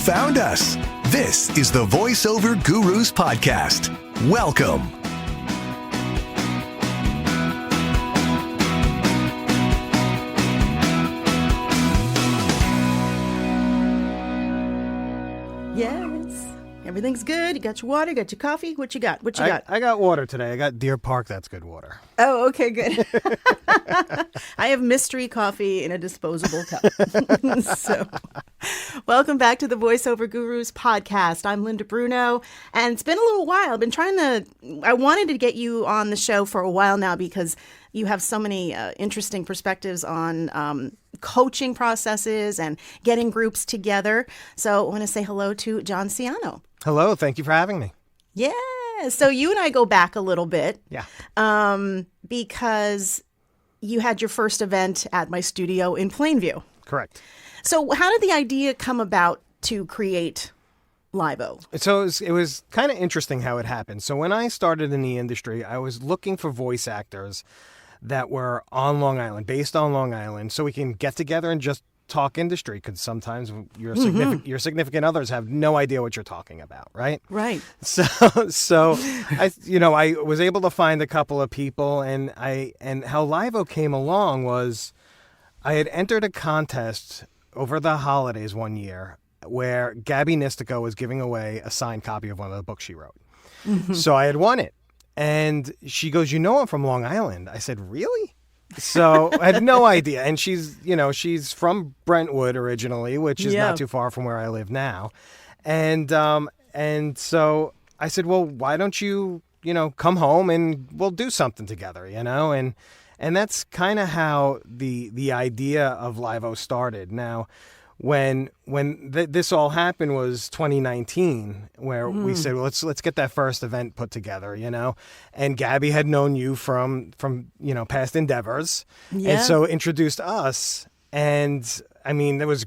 found us. This is the Voiceover Gurus Podcast. Welcome. Yes. Everything's good. You got your water, you got your coffee. What you got? I got water today. I got Deer Park. That's good water. Oh, okay, good. I have mystery coffee in a disposable cup. So, welcome back to the Voiceover Gurus Podcast. I'm Linda Bruno, and it's been a little while. I wanted to get you on the show for a while now because you have so many interesting perspectives on coaching processes and getting groups together. So I want to say hello to Jon Ciano. Hello. Thank you for having me. Yeah. So you and I go back a little bit. Yeah. Because you had your first event at my studio in Plainview. Correct. So how did the idea come about to create LIVO? So it was kind of interesting how it happened. So when I started in the industry, I was looking for voice actors that were on Long Island, based on Long Island, so we can get together and just talk industry, because sometimes your significant others have no idea what you're talking about, right? Right. So I was able to find a couple of people, and how LIVO came along was I had entered a contest over the holidays one year where Gabby Nistico was giving away a signed copy of one of the books she wrote. So I had won it. And she goes, I'm from Long Island. I said, really? So I had no idea. And she's from Brentwood originally, which is not too far from where I live now. And so I said, well, why don't you, come home and we'll do something together, and that's kind of how the idea of LIVO started. Now, when this all happened was 2019, where we said, well, let's get that first event put together, and Gabby had known you from past endeavors, and so introduced us. And I mean, there was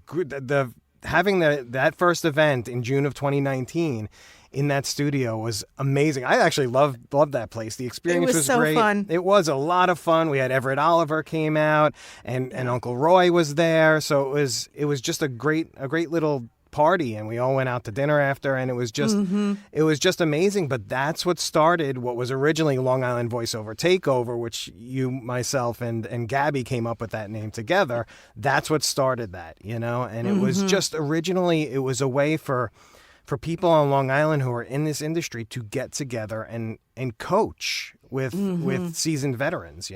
having that first event in June of 2019 in that studio was amazing. I actually loved that place. The experience was so great. Fun. It was a lot of fun. We had Everett Oliver came out, and Uncle Roy was there. So it was just a great little party, and we all went out to dinner after, and it was just amazing. But that's what started what was originally Long Island Voiceover Takeover, which you, myself, and Gabby came up with that name together. That's what started that, and it was just originally it was a way for people on Long Island who are in this industry to get together and coach with seasoned veterans,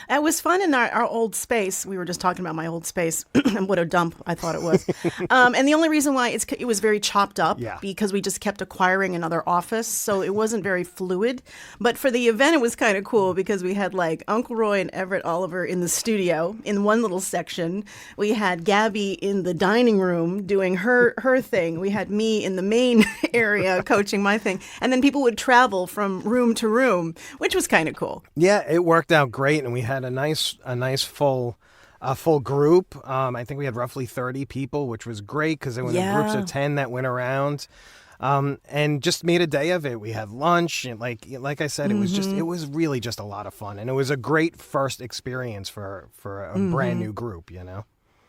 It was fun in our old space. We were just talking about my old space and what a dump I thought it was. And the only reason why it was very chopped up because we just kept acquiring another office. So it wasn't very fluid. But for the event, it was kind of cool because we had like Uncle Roy and Everett Oliver in the studio in one little section. We had Gabby in the dining room doing her thing. We had me in the main area coaching my thing. And then people would travel from room to room, which was kind of cool. Yeah, it worked out great. And we had a nice full group. I think we had roughly 30 people, which was great because there were groups of 10 that went around, and just made a day of it. We had lunch, and like I said, it was really just a lot of fun, and it was a great first experience for a brand new group.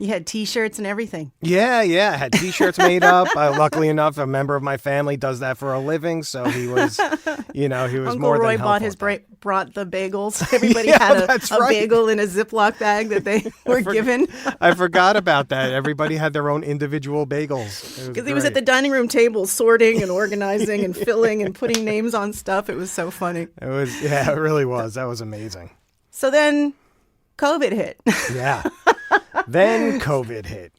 You had T-shirts and everything. Yeah. I had T-shirts made up. Luckily enough, a member of my family does that for a living, so he was, he was Uncle more Roy than helpful. brought the bagels. Everybody had a bagel in a Ziploc bag that they were given. I forgot about that. Everybody had their own individual bagels. Because he was at the dining room table sorting and organizing and filling and putting names on stuff. It was so funny. It really was. That was amazing. So then COVID hit. Yeah. Then COVID hit.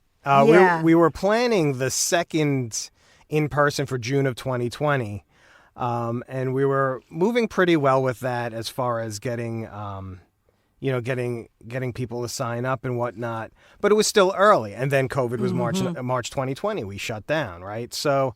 We were planning the second in-person for June of 2020, and we were moving pretty well with that as far as getting people to sign up and whatnot. But it was still early, and then COVID was March 2020. We shut down, right? So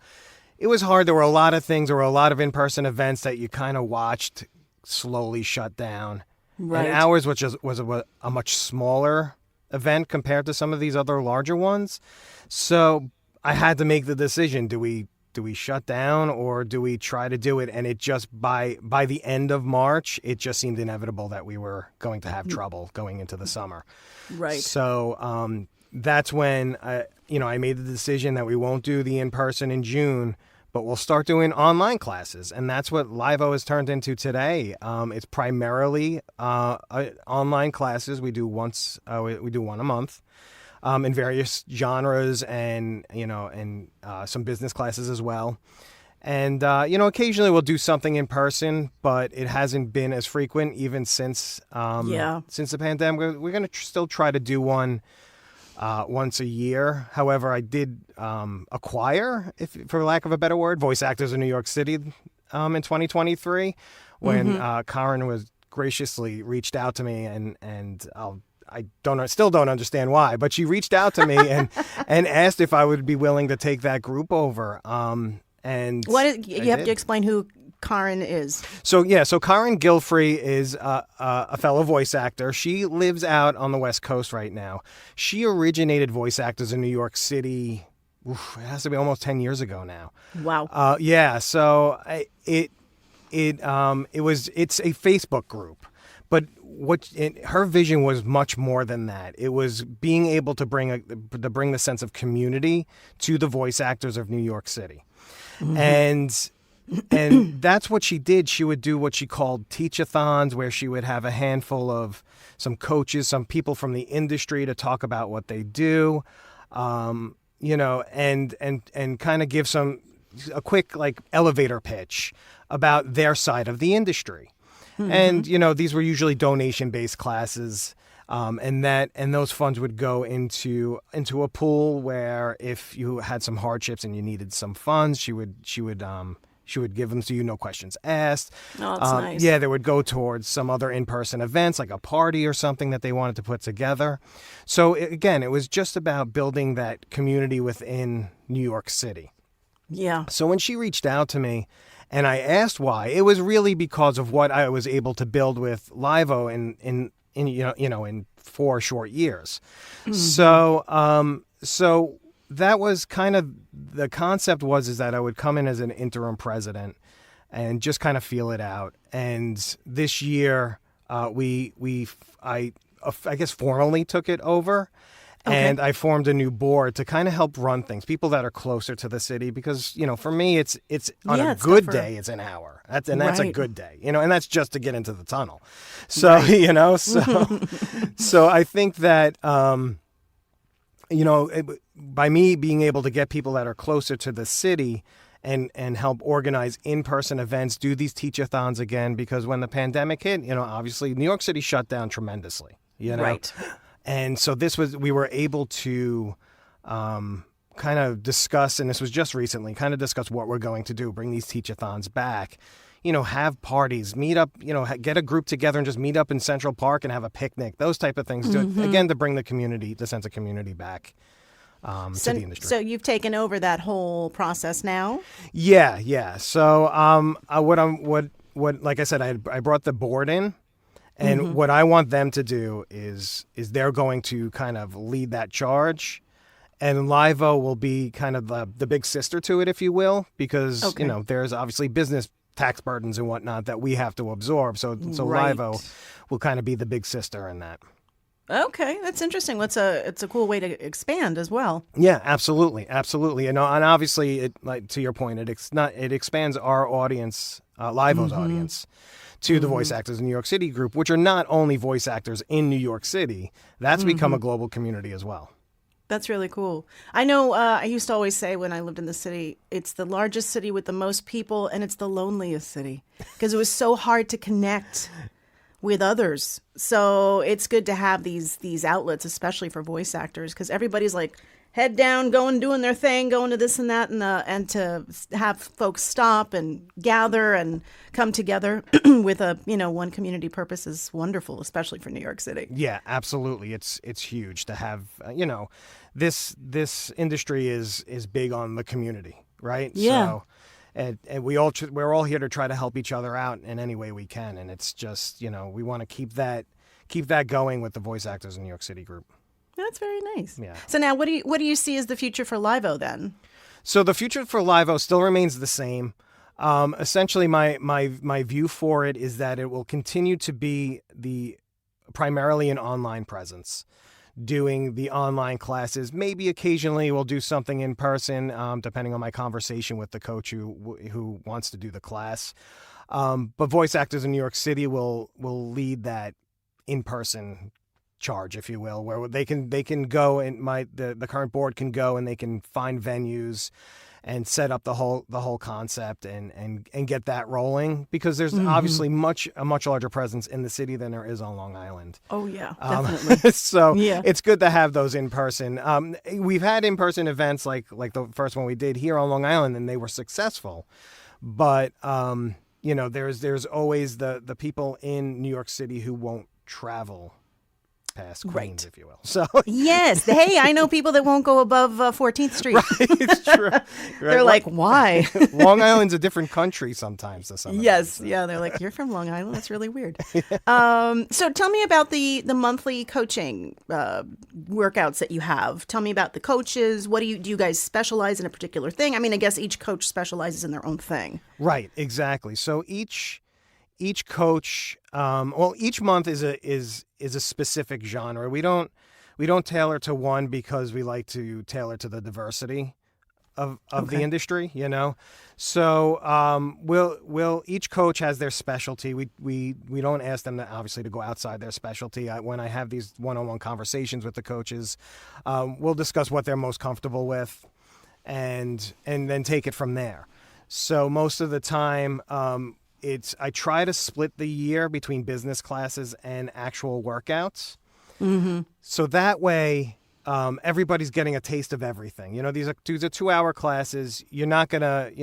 it was hard. There were a lot of things. There were a lot of in-person events that you kind of watched slowly shut down. Right. And ours, which was a much smaller event compared to some of these other larger ones. So I had to make the decision. Do we shut down or do we try to do it? And it just by the end of March, it just seemed inevitable that we were going to have trouble going into the summer. Right. So that's when I made the decision that we won't do the in-person in June, but we'll start doing online classes. And that's what LIVO has turned into today. It's primarily online classes. We do one a month in various genres and some business classes as well. And, occasionally we'll do something in person, but it hasn't been as frequent even since the pandemic. We're going to still try to do one once a year. However, I did acquire, for lack of a better word, Voice Actors in New York City in 2023 when Karen was graciously reached out to me and I still don't understand why, but she reached out to me and asked if I would be willing to take that group over. And you have to explain who Karen is. So Karen Gilfrey is a fellow voice actor. She lives out on the West Coast right now. She originated Voice Actors in New York City. It has to be almost 10 years ago now. Wow. So it's a Facebook group, but her vision was much more than that. It was being able to bring the sense of community to the voice actors of New York City. And that's what she did. She would do what she called teach-a-thons, where she would have a handful of some coaches, some people from the industry to talk about what they do, and kind of give a quick elevator pitch about their side of the industry. And these were usually donation-based classes. And those funds would go into a pool where if you had some hardships and you needed some funds, she would give them to you, no questions asked. Oh, that's nice. Yeah, they would go towards some other in-person events, like a party or something that they wanted to put together. So again, it was just about building that community within New York City. Yeah. So when she reached out to me and I asked why, it was really because of what I was able to build with LIVO in 4 short years. So that was kind of the concept is that I would come in as an interim president and just kind of feel it out. And this year, I guess formally took it over. Okay. And I formed a new board to kind of help run things, people that are closer to the city, because, for me, it's on a good day, it's an hour. That's a good day, and that's just to get into the tunnel. So, so I think that, by me being able to get people that are closer to the city and help organize in-person events, do these teach-a-thons again, because when the pandemic hit, obviously New York City shut down tremendously, Right. And so we were able to kind of discuss, and this was just recently, kind of discuss what we're going to do, bring these teach-a-thons back, have parties, meet up, get a group together and just meet up in Central Park and have a picnic, those type of things, again, to bring the sense of community back to the industry. So you've taken over that whole process now? Yeah. So like I said, I brought the board in. And what I want them to do is they're going to kind of lead that charge, and LIVO will be kind of the big sister to it, if you will, because there's obviously business tax burdens and whatnot that we have to absorb. So right. LIVO will kind of be the big sister in that. Okay, that's interesting. It's a cool way to expand as well. Yeah, absolutely. And obviously, to your point, it expands our audience, LIVO's audience, to the Voice Actors in New York City group, which are not only voice actors in New York City. That's become a global community as well. That's really cool. I know I used to always say when I lived in the city, it's the largest city with the most people, and it's the loneliest city because it was so hard to connect with others. So it's good to have these outlets, especially for voice actors, because everybody's like head down, doing their thing, going to this and that, and to have folks stop and gather and come together with one community purpose is wonderful, especially for New York City. Yeah, absolutely. It's huge to have, this industry is big on the community, right? Yeah. So, and we're all here to try to help each other out in any way we can, and it's just we want to keep that going with the Voice Actors in New York City group. That's very nice. Yeah. So now, what do you see as the future for LIVO then? So the future for LIVO still remains the same. Essentially, my view for it is that it will continue to be primarily an online presence. doing the online classes. Maybe occasionally we'll do something in person, depending on my conversation with the coach who wants to do the class. But voice actors in New York City will lead that in-person charge, if you will, where they can go, and the current board can go and they can find venues and set up the whole concept and get that rolling, because there's obviously a much larger presence in the city than there is on Long Island. Oh yeah, definitely. So it's good to have those in person. We've had in-person events like the first one we did here on Long Island, and they were successful. But there's always the people in New York City who won't travel past Queens, if you will. So yes, hey, I know people that won't go above 14th Street. Right, it's true. Right? They're like, why? Long Island's a different country sometimes to some. Yes, them, so. Yeah, they're like, you're from Long Island. That's really weird. So tell me about the monthly coaching workouts that you have. Tell me about the coaches. What do you guys specialize in a particular thing? I mean, I guess each coach specializes in their own thing. Right, exactly. So each coach, each month is a specific genre. We don't tailor to one because we like to tailor to the diversity of the industry, So we'll each coach has their specialty. We don't ask them to go outside their specialty. When I have these one-on-one conversations with the coaches, we'll discuss what they're most comfortable with, and then take it from there. So most of the time, I try to split the year between business classes and actual workouts. Mm-hmm. So that way, everybody's getting a taste of everything. These are 2-hour classes. You're not gonna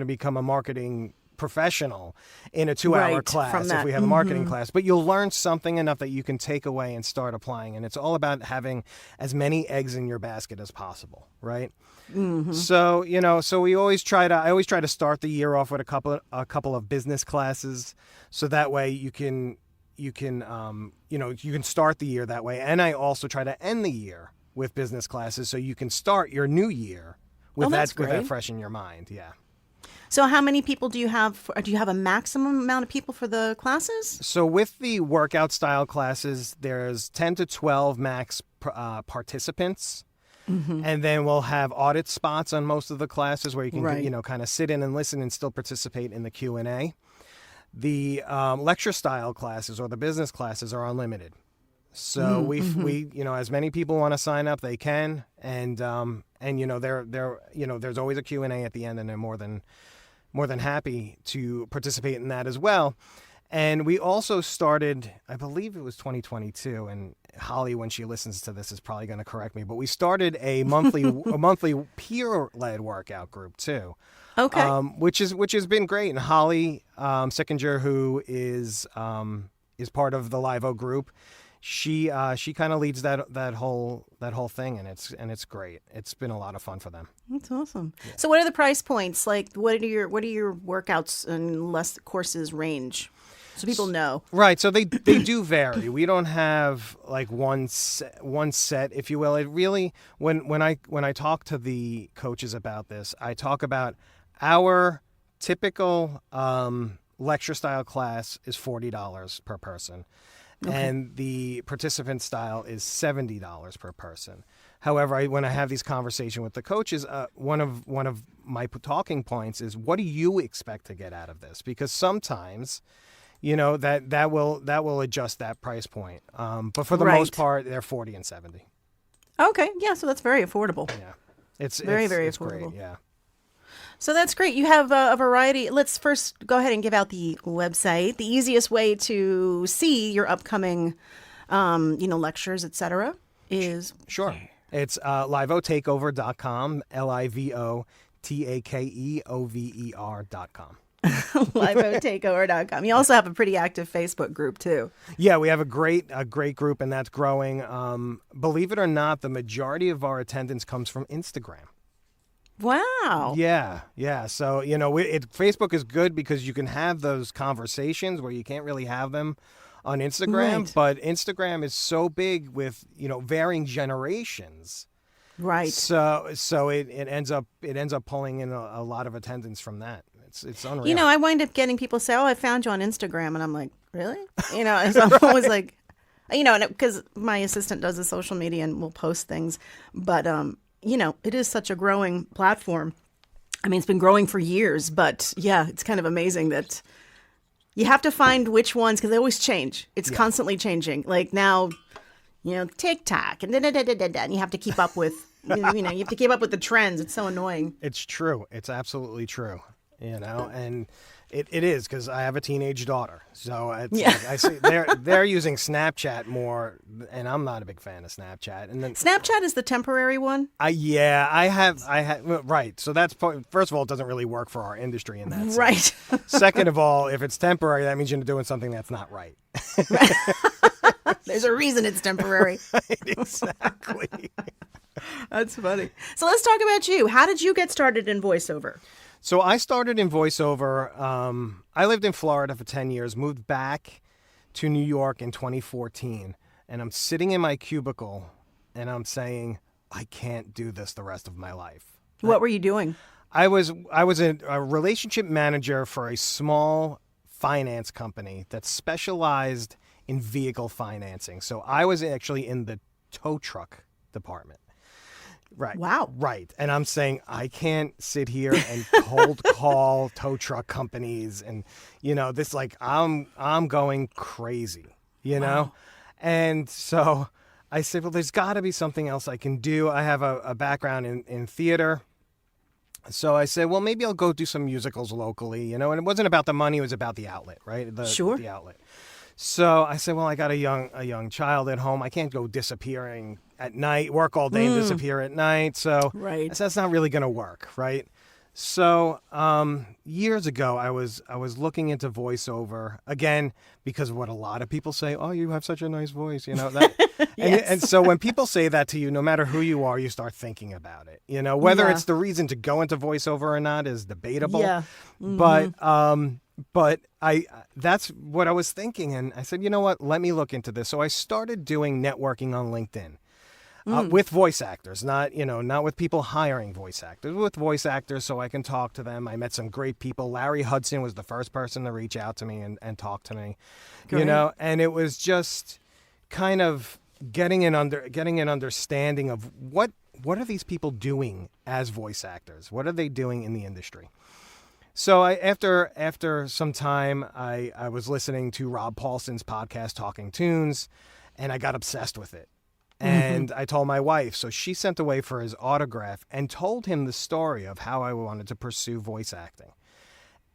become a marketing professional in a 2-hour class if we have a marketing class, but you'll learn something enough that you can take away and start applying. And it's all about having as many eggs in your basket as possible, right? Mm-hmm. So I always try to start the year off with a couple of business classes, so that way you can start the year that way. And I also try to end the year with business classes, so you can start your new year with that fresh in your mind. Yeah. So how many people do you have? Do you have a maximum amount of people for the classes? So with the workout style classes, there's 10 to 12 max participants. Mm-hmm. And then we'll have audit spots on most of the classes where you can, kind of sit in and listen and still participate in the Q&A. The lecture style classes or the business classes are unlimited. So we as many people want to sign up, they can. And there's always a Q&A at the end, and they're more than happy to participate in that as well. And we also started, I believe it was 2022, and Holly, when she listens to this, is probably going to correct me, but we started a monthly peer-led workout group too. Okay. Which has been great. And Holly Sickinger, who is part of the LIVO group, she kind of leads that whole thing, and it's great. It's been a lot of fun for them. That's awesome. Yeah. So what are the price points? Like, what are your workouts and courses range? So people know. Right. So they do vary. We don't have like one set, if you will. It really, when I talk to the coaches about this, I talk about our typical lecture style class is $40 per person. Okay. And the participant style is $70 per person. However, when I have these conversations with the coaches, one of my talking points is, what do you expect to get out of this? Because sometimes, that will adjust that price point. But for the most part, they're 40 and 70. Okay, yeah, so that's very affordable. Yeah, it's very Great, affordable. yeah. So that's great. You have a variety. Let's first go ahead and give out the website. The easiest way to see your upcoming, lectures, etc., is sure. It's livotakeover.com. livotakeover.com. livotakeover.com. You also have a pretty active Facebook group too. Yeah, we have a great group, and that's growing. Believe it or not, the majority of our attendance comes from Instagram. Wow. Yeah. So, Facebook is good because you can have those conversations where you can't really have them on Instagram. Right. But Instagram is so big with, varying generations. Right. So it ends up pulling in a lot of attendance from that. It's unreal. I wind up getting people say, "Oh, I found you on Instagram," and I'm like, "Really?" So I'm always like, You know, because my assistant does the social media and will post things. But, you know, it is such a growing platform. I mean, it's been growing for years. But, yeah, it's kind of amazing that you have to find which ones, because they always change. It's constantly changing. Like now, you know, TikTok and and you have to keep up with, you know, you have to keep up with the trends. It's so annoying. It's true. It's absolutely true. You know, and it is, because I have a teenage daughter. So it's like I see they're using Snapchat more, and I'm not a big fan of Snapchat. And then Snapchat is the temporary one? I have right. So that's first of all, it doesn't really work for our industry in that sense. Right. Second of all, if it's temporary, that means you're doing something that's not right. There's a reason it's temporary. Right, exactly. That's funny. So let's talk about you. How did you get started in voiceover? So I started in voiceover. I lived in Florida for 10 years, moved back to New York in 2014, and I'm sitting in my cubicle and I'm saying, I can't do this the rest of my life. What were you doing? I was a relationship manager for a small finance company that specialized in vehicle financing. So I was actually in the tow truck department. Right. Wow. Right. And I'm saying I can't sit here and cold call tow truck companies and, you know, this, like, I'm going crazy, you know? Wow. And so I said, well, there's got to be something else I can do. I have a background in theater. So I said, well, maybe I'll go do some musicals locally, you know? And it wasn't about the money, it was about the outlet, right? The outlet. So I said, well, I got a young child at home. I can't go disappearing at night, work all day and disappear at night. So right. I said, that's not really going to work, right? So years ago, I was looking into voiceover again, because of what a lot of people say. Oh, you have such a nice voice, you know. That, Yes. and so when people say that to you, no matter who you are, you start thinking about it. You know, whether it's the reason to go into voiceover or not is debatable. Yeah. Mm-hmm. But that's what I was thinking, and I said, you know what? Let me look into this. So I started doing networking on LinkedIn. With voice actors, not with people hiring voice actors, with voice actors, so I can talk to them. I met some great people. Larry Hudson was the first person to reach out to me and talk to me, Great. you know, and it was just kind of getting an understanding of what are these people doing as voice actors? What are they doing in the industry? So after some time, I was listening to Rob Paulson's podcast, Talking Tunes, and I got obsessed with it. And I told my wife, so she sent away for his autograph and told him the story of how I wanted to pursue voice acting.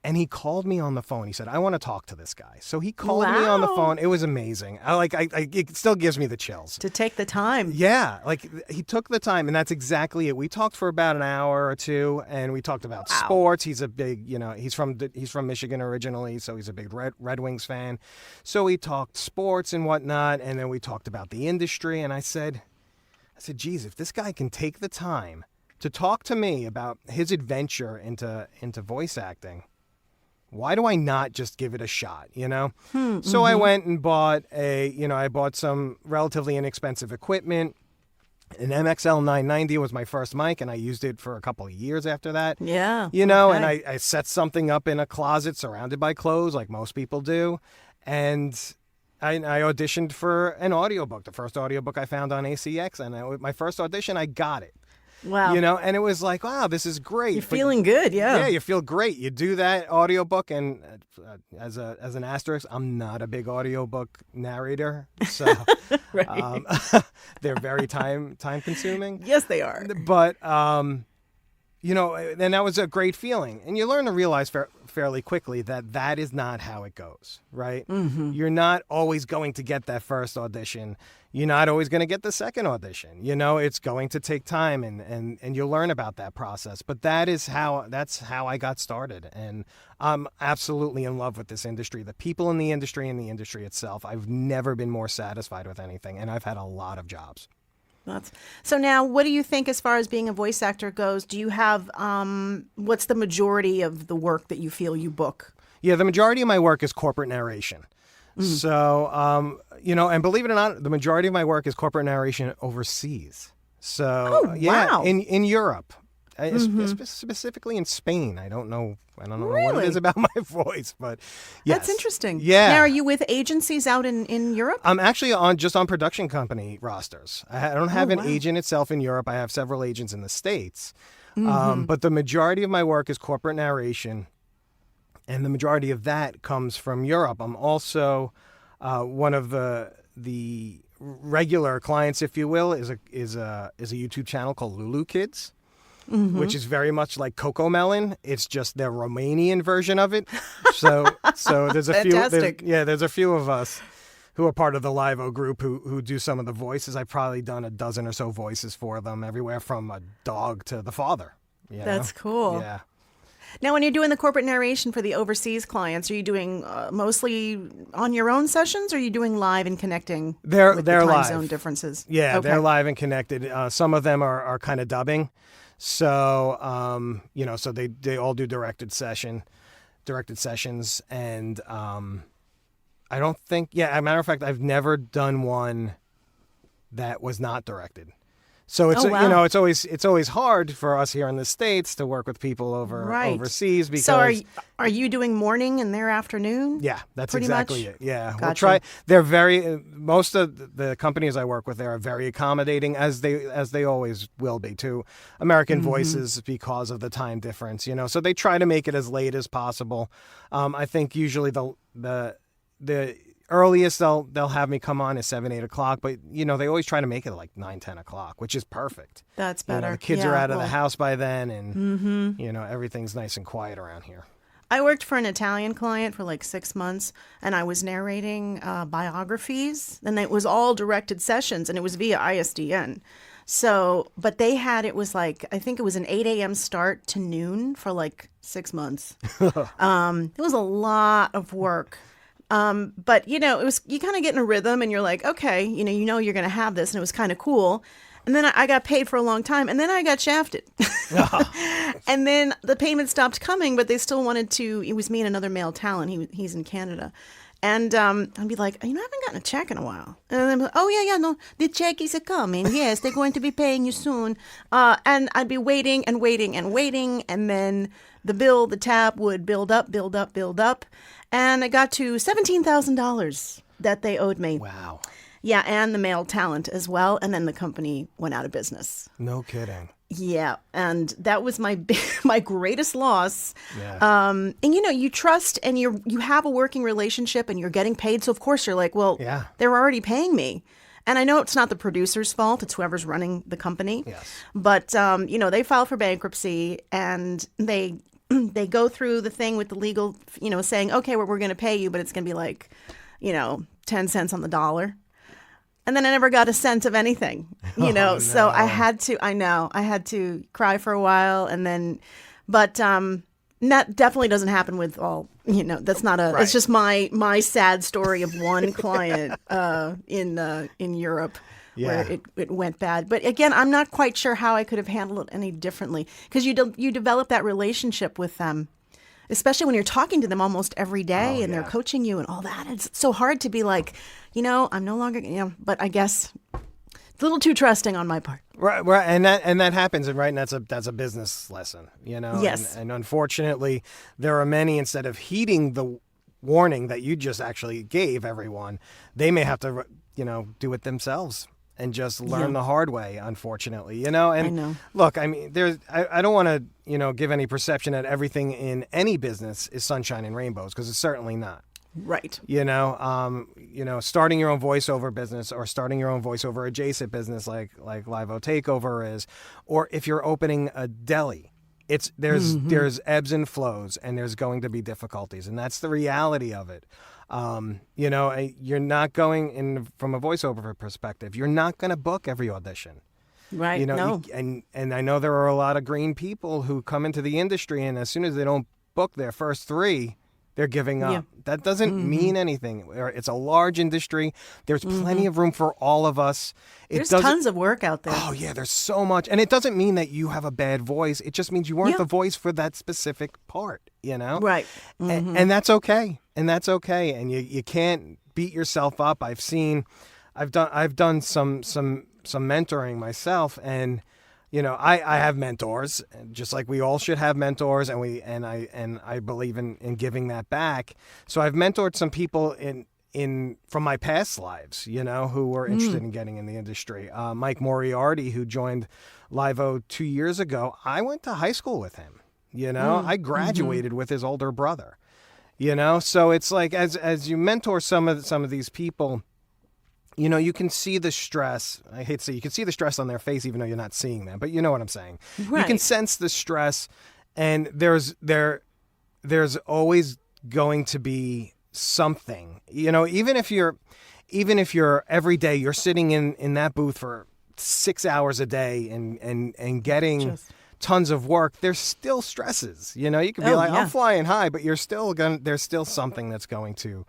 And he called me on the phone. He said, I want to talk to this guy. So he called me on the phone. It was amazing. It still gives me the chills. To take the time. Yeah. Like, he took the time, and that's exactly it. We talked for about an hour or two, and we talked about sports. He's a big, he's from Michigan originally, so he's a big Red Wings fan. So we talked sports and whatnot, and then we talked about the industry. And I said, geez, if this guy can take the time to talk to me about his adventure into voice acting, why do I not just give it a shot, you know? So I went and bought I bought some relatively inexpensive equipment. An MXL 990 was my first mic, and I used it for a couple of years after that. Yeah. You know, and I set something up in a closet surrounded by clothes like most people do. And I auditioned for an audiobook, the first audiobook I found on ACX. And my first audition, I got it. Wow. You know, and it was like, wow, this is great. You're feeling good, yeah. Yeah, you feel great. You do that audiobook, and as an asterisk, I'm not a big audiobook narrator, so Right. They're very time consuming. Yes, they are. But then that was a great feeling, and you learn to realize fairly quickly that is not how it goes, right? Mm-hmm. You're not always going to get that first audition. You're not always going to get the second audition. You know, it's going to take time, and you'll learn about that process. But that's how I got started, and I'm absolutely in love with this industry, the people in the industry and the industry itself. I've never been more satisfied with anything, and I've had a lot of jobs. So now, what do you think as far as being a voice actor goes? Do you have, what's the majority of the work that you feel you book? Yeah, the majority of my work is corporate narration. So, and believe it or not, the majority of my work is corporate narration overseas. So, wow. in Europe. specifically in Spain. I don't know what Really? it is about my voice, but yes. That's interesting. Yeah. Now, are you with agencies out in Europe? I'm actually just on production company rosters. I don't have an agent itself in Europe. I have several agents in the States. But the majority of my work is corporate narration, and the majority of that comes from Europe. I'm also one of the regular clients, if you will, is a YouTube channel called Lulu Kids. Which is very much like Coco Melon. It's just the Romanian version of it. So there's a Fantastic. there's a few of us who are part of the LIVO group who do some of the voices. I've probably done a dozen or so voices for them, everywhere from a dog to the father. That's cool. Yeah. Now, when you're doing the corporate narration for the overseas clients, are you doing mostly on your own sessions, or are you doing live and connecting with the time live. zone differences? Yeah, Okay. they're live and connected. Some of them are kind of dubbing. So, so they all do directed sessions. And I don't think, as a matter of fact, I've never done one that was not directed. So it's it's always hard for us here in the States to work with people overseas because. So are you doing morning and their afternoon? Yeah, that's pretty exactly much? it. Yeah, Gotcha. we'll try. They're most of the companies I work with there are very accommodating, as they always will be to American voices because of the time difference. So they try to make it as late as possible. I think usually the earliest they'll have me come on is 7, 8 o'clock, but they always try to make it like 9, 10 o'clock, which is perfect. That's better. The kids are out of the house by then, and everything's nice and quiet around here. I worked for an Italian client for like 6 months, and I was narrating biographies, and it was all directed sessions, and it was via ISDN. So, but it was like, I think it was an 8 a.m. start to noon for like 6 months. It was a lot of work. But it was, you kind of get in a rhythm and you're like, okay, you're going to have this. And it was kind of cool. And then I got paid for a long time, and then I got shafted. And then the payment stopped coming, but they still wanted to, it was me and another male talent. He's in Canada. And I'd be like, I haven't gotten a check in a while. And then like, oh yeah, no, the check is coming. Yes, they're going to be paying you soon. And I'd be waiting and waiting and waiting. And then the tab would build up. And it got to $17,000 that they owed me. Wow. Yeah, and the male talent as well. And then the company went out of business. No kidding. Yeah, and that was my greatest loss. Yeah. And you trust, and you have a working relationship, and you're getting paid. So of course you're like, well, they're already paying me. And I know it's not the producer's fault; it's whoever's running the company. Yes. But they file for bankruptcy, and they go through the thing with the legal, saying, okay, we're going to pay you, but it's going to be like, 10 cents on the dollar. And then I never got a cent of anything, no. So I had to cry for a while, and then, but that definitely doesn't happen with all, that's not right. It's just my sad story of one client in Europe. Yeah. Where it went bad. But again, I'm not quite sure how I could have handled it any differently, because you develop that relationship with them, especially when you're talking to them almost every day and they're coaching you and all that. It's so hard to be like, I'm no longer, but I guess it's a little too trusting on my part. Right, and that happens, right? And that's a business lesson, Yes. And unfortunately, there are many, instead of heeding the warning that you just actually gave everyone, they may have to, do it themselves and just learn the hard way, unfortunately, And I know. Look, I mean, I don't want to, give any perception that everything in any business is sunshine and rainbows, because it's certainly not. Right. Starting your own voiceover business, or starting your own voiceover adjacent business like LIVO Takeover is, or if you're opening a deli, there's ebbs and flows, and there's going to be difficulties, and that's the reality of it. You're not going in from a voiceover perspective. You're not going to book every audition. Right. No. And I know there are a lot of green people who come into the industry, and as soon as they don't book their first 3, they're giving up. Yeah. That doesn't mean anything. It's a large industry. There's plenty of room for all of us. There's tons of work out there. Oh, yeah, there's so much. And it doesn't mean that you have a bad voice. It just means you weren't the voice for that specific part, Right. Mm-hmm. And that's okay. And you can't beat yourself up. I've done some mentoring myself, and I have mentors, just like we all should have mentors, and I believe in giving that back. So I've mentored some people in from my past lives, who were interested in getting in the industry. Mike Moriarty, who joined LIVO 2 years ago, I went to high school with him. I graduated with his older brother. So it's like as you mentor some of these people, you can see the stress. I hate to say you can see the stress on their face, even though you're not seeing them. But you know what I'm saying. Right. You can sense the stress, and there's always going to be something. Even if you're every day you're sitting in that booth for 6 hours a day and getting tons of work, there's still stresses. You can be I'm flying high, but there's still something that's going to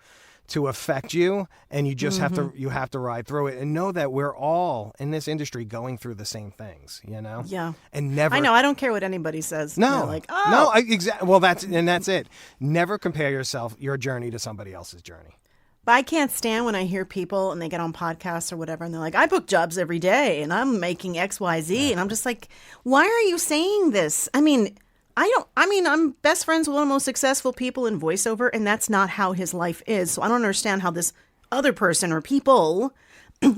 affect you, and you just have to ride through it and know that we're all in this industry going through the same things, Yeah. And never. I know. I don't care what anybody says. No. No. Exactly. Well, that's it. Never compare your journey to somebody else's journey. But I can't stand when I hear people and they get on podcasts or whatever and they're like, I book jobs every day and I'm making X, Y, Z. And I'm just like, why are you saying this? I'm best friends with one of the most successful people in voiceover, and that's not how his life is. So I don't understand how this other person or people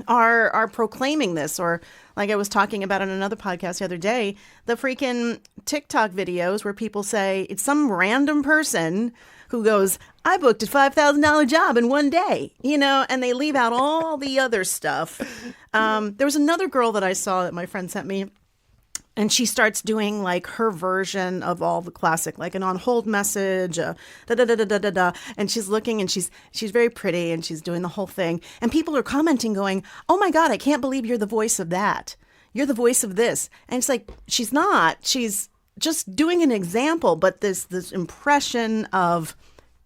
are proclaiming this. Or like I was talking about in another podcast the other day, the freaking TikTok videos where people say it's some random person who goes, I booked a $5,000 job in one day, and they leave out all the other stuff. There was another girl that I saw that my friend sent me. And she starts doing like her version of all the classic, like an on hold message, da da da da da da da. And she's looking, and she's very pretty, and she's doing the whole thing. And people are commenting, going, "Oh my God, I can't believe you're the voice of that. You're the voice of this." And it's like she's not. She's just doing an example, but this impression of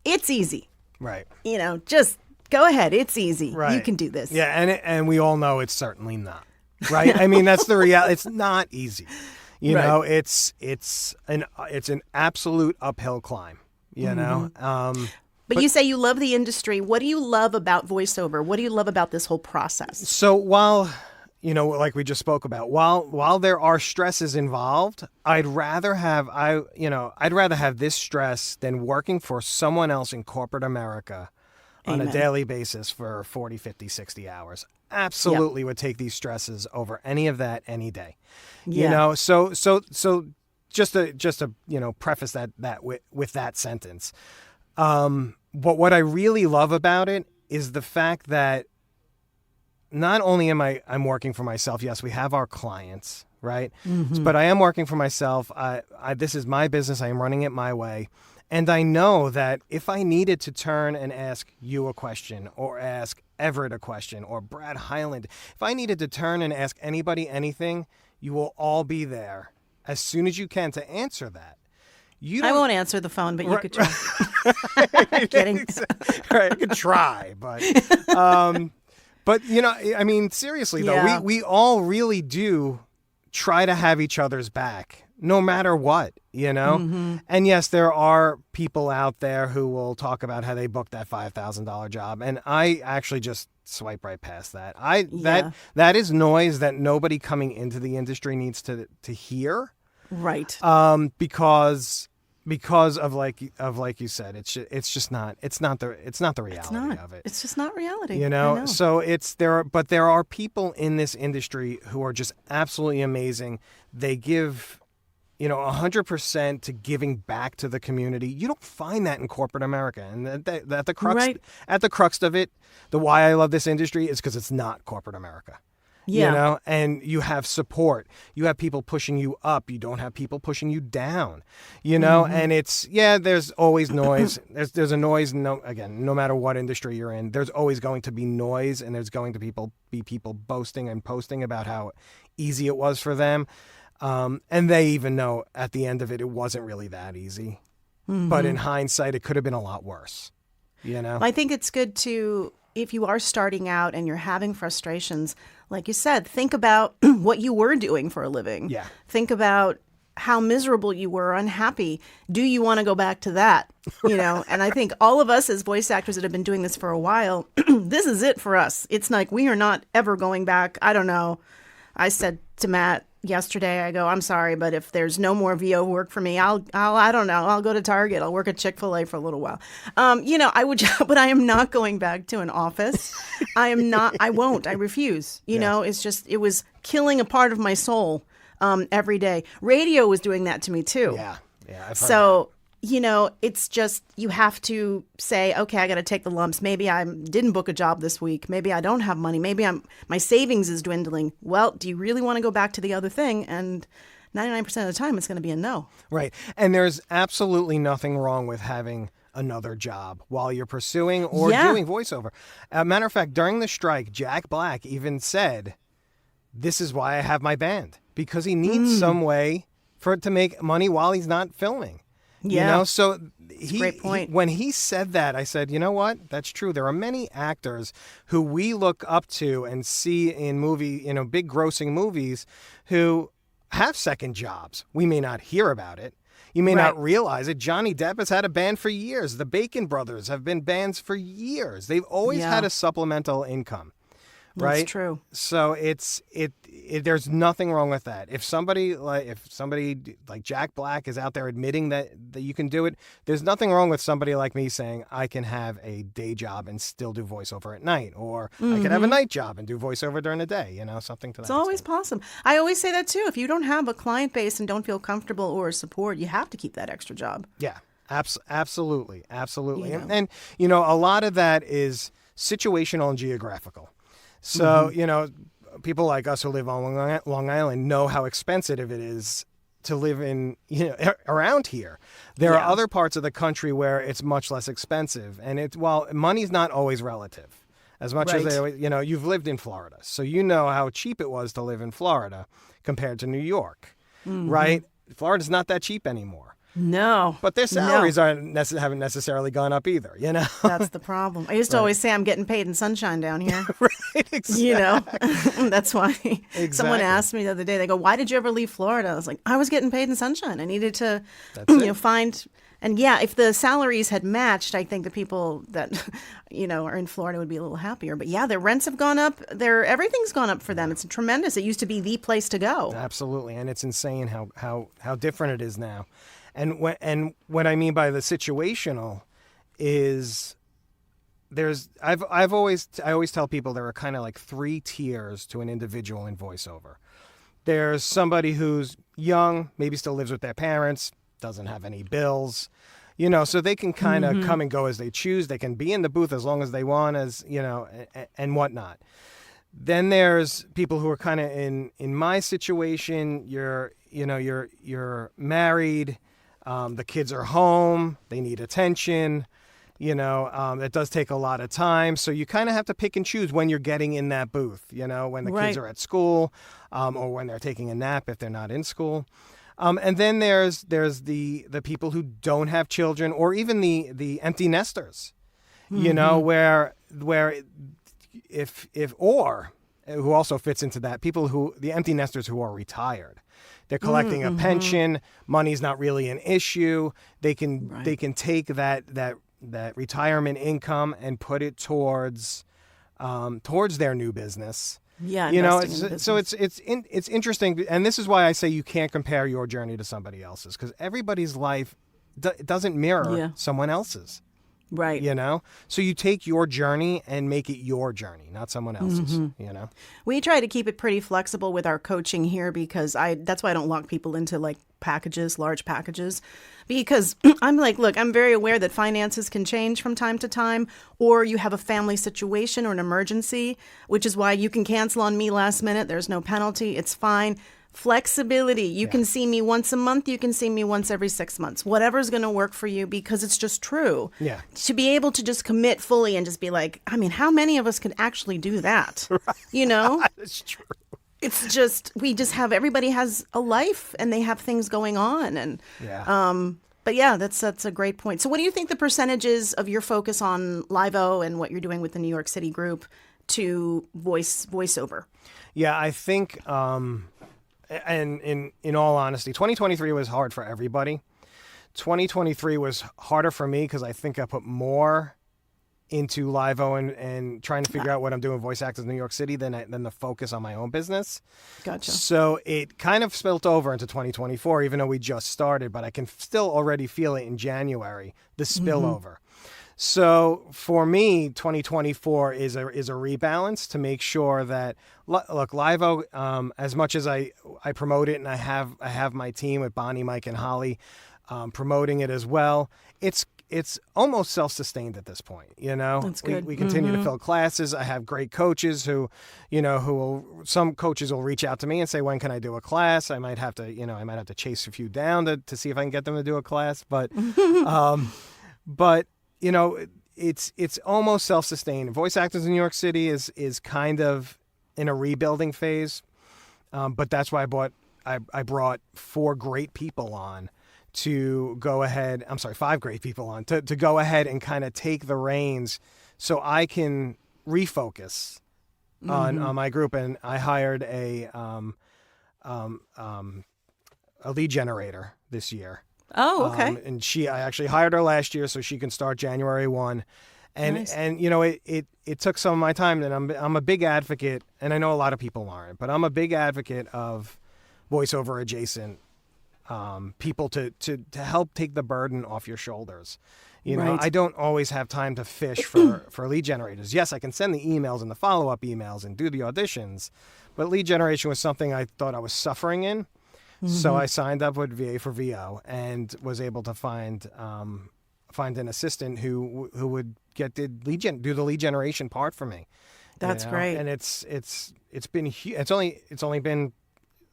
it's easy, right? Just go ahead. It's easy. Right. You can do this. Yeah, and we all know it's certainly not. Right. That's the reality. It's not easy. It's an absolute uphill climb, But you say you love the industry. What do you love about voiceover? What do you love about this whole process? So while, like we just spoke about, while there are stresses involved, I'd rather have this stress than working for someone else in corporate America on a daily basis for 40, 50, 60 hours. Absolutely would take these stresses over any of that any day. So just to preface that with that sentence. But what I really love about it is the fact that not only I'm working for myself. Yes, we have our clients, right? Mm-hmm. But I am working for myself. This is my business. I am running it my way. And I know that if I needed to turn and ask you a question, or ask Everett a question, or Brad Highland, if I needed to turn and ask anybody anything, you will all be there as soon as you can to answer that. I won't answer the phone, but you could try. I'm kidding. Right, I could try, but seriously though, we all really do try to have each other's back. No matter what, Mm-hmm. And yes, there are people out there who will talk about how they booked that $5,000 job. And I actually just swipe right past that. That is noise that nobody coming into the industry needs to hear. Right. Because of like you said, it's not the reality of it. It's just not reality. So there are people in this industry who are just absolutely amazing. They give 100% to giving back to the community. You don't find that in corporate America. And at the crux of it, the why I love this industry is because it's not corporate America. Yeah. And you have support. You have people pushing you up. You don't have people pushing you down. Mm-hmm. And there's always noise. There's a noise. No matter what industry you're in, there's always going to be noise, and there's going to be people boasting and posting about how easy it was for them. And they even know at the end of it wasn't really that easy. Mm-hmm. But in hindsight, it could have been a lot worse. I think it's good to, if you are starting out and you're having frustrations, like you said, think about what you were doing for a living. Yeah. Think about how miserable you were, unhappy. Do you want to go back to that? And I think all of us as voice actors that have been doing this for a while, this is it for us. It's like we are not ever going back. I don't know. I said to Matt, yesterday. I go, I'm sorry, but if there's no more VO work for me, I don't know. I'll go to Target. I'll work at Chick-fil-A for a little while. I would, but I am not going back to an office. I am not. I won't. I refuse. It was killing a part of my soul every day. Radio was doing that to me too. Yeah. I've heard so. It's just you have to say, okay, I got to take the lumps. Maybe I didn't book a job this week. Maybe I don't have money. Maybe my savings is dwindling. Well, do you really want to go back to the other thing? And 99% of the time, it's going to be a no. Right. And there's absolutely nothing wrong with having another job while you're pursuing or doing voiceover. Matter of fact, during the strike, Jack Black even said, this is why I have my band, because he needs some way for it to make money while he's not filming. Yeah. So great point. when he said that, I said, you know what? That's true. There are many actors who we look up to and see in big grossing movies who have second jobs. We may not hear about it. You may not realize it. Johnny Depp has had a band for years. The Bacon Brothers have been bands for years. They've always had a supplemental income. Right? That's true. So there's nothing wrong with that. If somebody like Jack Black is out there admitting that you can do it, there's nothing wrong with somebody like me saying I can have a day job and still do voiceover at night, or I could have a night job and do voiceover during the day. Something to that. It's always possible. I always say that too. If you don't have a client base and don't feel comfortable or support, you have to keep that extra job. Yeah, absolutely. And a lot of that is situational and geographical. So, people like us who live on Long Island know how expensive it is to live in, around here. There are other parts of the country where it's much less expensive. And while money's not always relative, as much as you've lived in Florida. So you know how cheap it was to live in Florida compared to New York, right? Florida's not that cheap anymore. No. But their salaries haven't necessarily gone up either, That's the problem. I used to always say I'm getting paid in sunshine down here. Right, exactly. That's why someone asked me the other day, they go, why did you ever leave Florida? I was like, I was getting paid in sunshine. I needed to, find... And if the salaries had matched, I think the people that, are in Florida would be a little happier. But their rents have gone up. Everything's gone up for them. It's tremendous. It used to be the place to go. Absolutely. And it's insane how different it is now. And what I mean by the situational is I always tell people there are kind of like 3 tiers to an individual in voiceover. There's somebody who's young, maybe still lives with their parents, doesn't have any bills, so they can kind of come and go as they choose. They can be in the booth as long as they want, and whatnot. Then there's people who are kind of in my situation. You're married. The kids are home. They need attention. It does take a lot of time. So you kind of have to pick and choose when you're getting in that booth, when the kids are at school, or when they're taking a nap if they're not in school. And then there's the people who don't have children, or even the empty nesters, where who also fits into that, the empty nesters who are retired. They're collecting a pension. Money's not really an issue. They can take that retirement income and put it towards their new business. Yeah, it's interesting, and this is why I say you can't compare your journey to somebody else's, because everybody's life doesn't mirror someone else's. Right. So you take your journey and make it your journey, not someone else's, We try to keep it pretty flexible with our coaching here, because that's why I don't lock people into like large packages, because I'm like, look, I'm very aware that finances can change from time to time, or you have a family situation or an emergency, which is why you can cancel on me last minute. There's no penalty. It's fine. Flexibility. You can see me once a month. You can see me once every 6 months. Whatever's going to work for you, because it's just true. Yeah. To be able to just commit fully and just be like, I mean, how many of us could actually do that? Right. That's true. It's just, everybody has a life and they have things going on. And, but that's a great point. So what do you think the percentage is of your focus on LIVO and what you're doing with the New York City group to voiceover? Yeah, I think, and in all honesty, 2023 was hard for everybody. 2023 was harder for me because I think I put more into LIVO and trying to figure out what I'm doing with voice actors in New York City than the focus on my own business. Gotcha. So it kind of spilt over into 2024, even though we just started, but I can still already feel it in January, the spillover. So for me, 2024 is a rebalance to make sure that, look, LIVO, as much as I promote it and I have my team with Bonnie, Mike, and Holly promoting it as well, it's almost self-sustained at this point. That's good. We continue to fill classes. I have great coaches who some coaches will reach out to me and say, when can I do a class? I might have to chase a few down to see if I can get them to do a class. But, it's almost self-sustained. Voice actors in New York City is kind of in a rebuilding phase. But that's why I brought 4 great people on to go ahead. I'm sorry, 5 great people on to go ahead and kind of take the reins so I can refocus on my group. And I hired a lead generator this year. Oh, okay. And I actually hired her last year so she can start January 1. And Nice. and it took some of my time, and I'm a big advocate, and I know a lot of people aren't, but I'm a big advocate of voiceover adjacent people to help take the burden off your shoulders. Right. I don't always have time to fish for lead generators. Yes, I can send the emails and the follow-up emails and do the auditions, but lead generation was something I thought I was suffering in. So I signed up with VA for VO and was able to find an assistant who would do the lead generation part for me. That's great. And it's been it's only been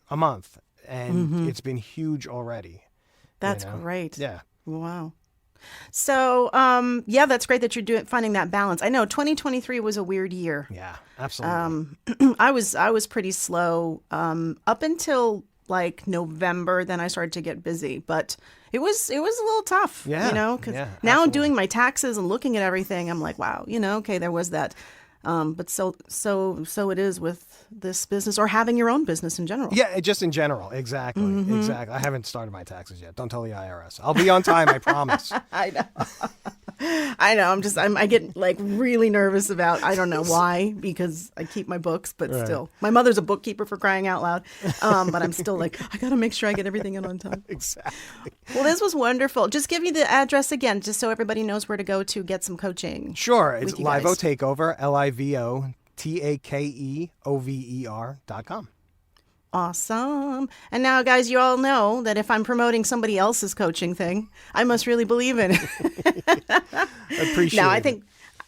a month, and it's been huge already. That's great. Yeah. Wow. So, that's great that you're finding that balance. I know 2023 was a weird year. Yeah, absolutely. I was pretty slow up until like November. Then I started to get busy, but it was a little tough. Yeah, because now absolutely. doing my taxes and looking at everything, I'm like, wow, okay, there was that. But so it is with this business or having your own business in general. Yeah, just in general. Exactly. Exactly. I haven't started my taxes yet. Don't tell the IRS. I'll be on time, I promise. I know. I get like really nervous about, I don't know why, because I keep my books, but still. My mother's a bookkeeper, for crying out loud. But I'm still like, I got to make sure I get everything in on time. Exactly. Well, this was wonderful. Just give me the address again, just so everybody knows where to go to get some coaching. Sure. It's you guys. LIVO Takeover, LIVOTAKEOVER.com. Awesome. And now, guys, you all know that if I'm promoting somebody else's coaching thing, I must really believe in it. Appreciate it.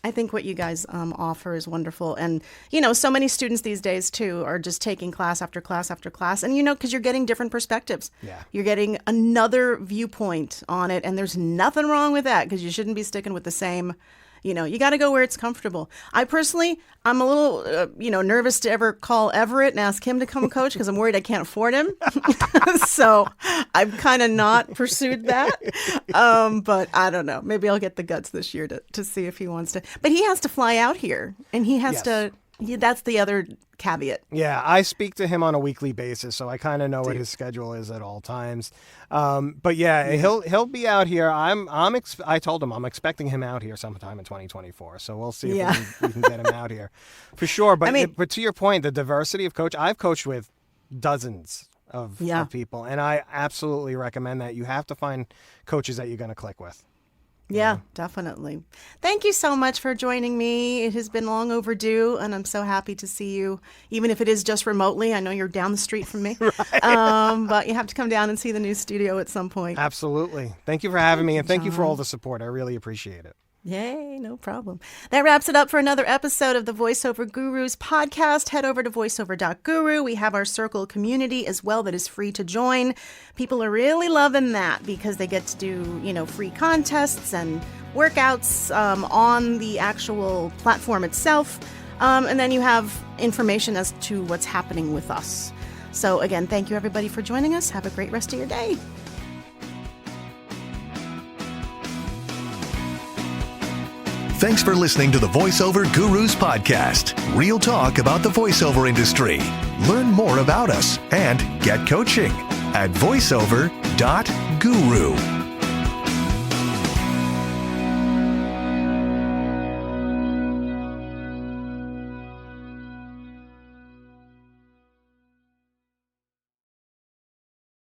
I think what you guys offer is wonderful. And, so many students these days, too, are just taking class after class after class. And, because you're getting different perspectives. Yeah. You're getting another viewpoint on it. And there's nothing wrong with that, because you shouldn't be sticking with the same. You got to go where it's comfortable. I'm a little, nervous to ever call Everett and ask him to come coach because I'm worried I can't afford him. So I've kind of not pursued that. But I don't know. Maybe I'll get the guts this year to see if he wants to. But he has to fly out here, and he has to. That's the other caveat. Yeah, I speak to him on a weekly basis, so I kind of know what his schedule is at all times. But he'll be out here. I told him I'm expecting him out here sometime in 2024. So we'll see if we can get him out here for sure. But but to your point, the diversity of coach, I've coached with dozens of people, and I absolutely recommend that. You have to find coaches that you're going to click with. Yeah, definitely. Thank you so much for joining me. It has been long overdue, and I'm so happy to see you, even if it is just remotely. I know you're down the street from me, but you have to come down and see the new studio at some point. Absolutely. Thank you for having me, and thank you for all the support. I really appreciate it. Yay, no problem. That wraps it up for another episode of the Voiceover Gurus podcast. Head over to voiceover.guru. We have our circle community as well that is free to join. People are really loving that because they get to do, free contests and workouts on the actual platform itself. And then you have information as to what's happening with us. So again, thank you everybody for joining us. Have a great rest of your day. Thanks for listening to the Voiceover Gurus podcast. Real talk about the voiceover industry. Learn more about us and get coaching at voiceover.guru.